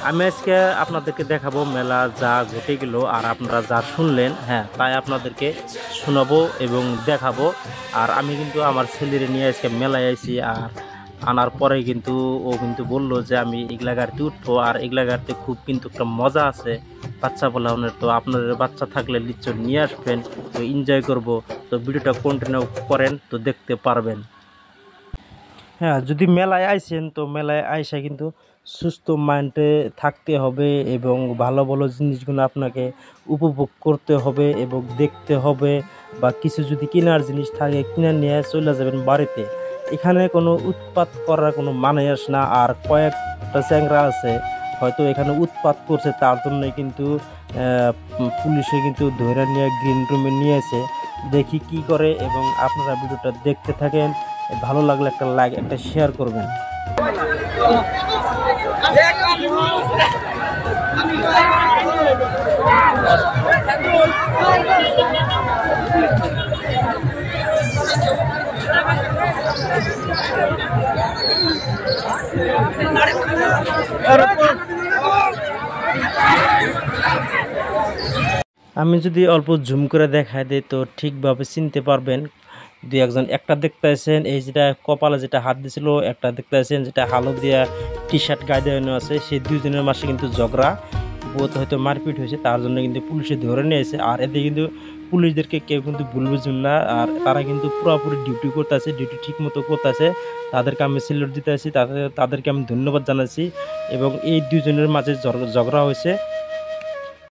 আমি আজকে আপনাদেরকে দেখাবো মেলা যা ঘটে গেল আর আপনারা যা শুনলেন, হ্যাঁ তাই আপনাদেরকে শোনাবো এবং দেখাবো। আর আমি কিন্তু আমার ছেলেরে নিয়ে আজকে মেলায় আইছি, আর আনার পরে কিন্তু ও কিন্তু বললো যে আমি এগুলা গাড়িতে উঠবো, আর এগুলা গাড়িতে খুব কিন্তু একটা মজা আছে বাচ্চা বলানের। তো আপনাদের বাচ্চা থাকলে নিশ্চয় নিয়ে আসবেন, তো এনজয় করব। তো ভিডিওটা কন্টিনিউ করেন, তো দেখতে পারবেন। হ্যাঁ, যদি মেলায় আইসেন তো মেলায় আইসা কিন্তু সুস্থ মাইন্ডে থাকতে হবে এবং ভালো ভালো জিনিসগুলো আপনাকে উপভোগ করতে হবে এবং দেখতে হবে। বা কিছু যদি কেনার জিনিস থাকে কিনে নিয়ে চলে যাবেন বাড়িতে। এখানে কোনো উৎপাত করার কোনো মানে আসে না। আর কয়েকটা চ্যাংরা আছে হয়তো এখানে উৎপাত করছে, তার জন্যই কিন্তু পুলিশে কিন্তু ধরে নিয়ে গ্রিন রুমে নিয়েছে। দেখি কি করে, এবং আপনারা ভিডিওটা দেখতে থাকেন। ভালো লাগলে একটা লাইক, একটা শেয়ার করবেন। আমি যদি অল্প জুম করে দেখাই দিই তো ঠিকভাবে চিনতে পারবেন। দুই একজন, একটা দেখতে আছেন এই যেটা কপালে যেটা হাত দিয়েছিল, একটা দেখতে আছেন যেটা হালদিয়া টি শার্ট গায়ে দেওয়ানো আছে। সেই দুইজনের মাসে কিন্তু ঝগড়া, বোধ হয়তো মারপিট হয়েছে, তার জন্য কিন্তু পুলিশে ধরে নিয়েছে। আর এতে কিন্তু পুলিশদেরকে কেউ কিন্তু ভুল বুঝবেন না, আর তারা কিন্তু পুরোপুরি ডিউটি করতেছে, ডিউটি ঠিক মতো করতেছে। তাদেরকে আমি স্যালুট দিতে আছি, তাদেরকে আমি ধন্যবাদ জানাচ্ছি। এবং এই দুজনের মাঝে ঝগড়া হয়েছে,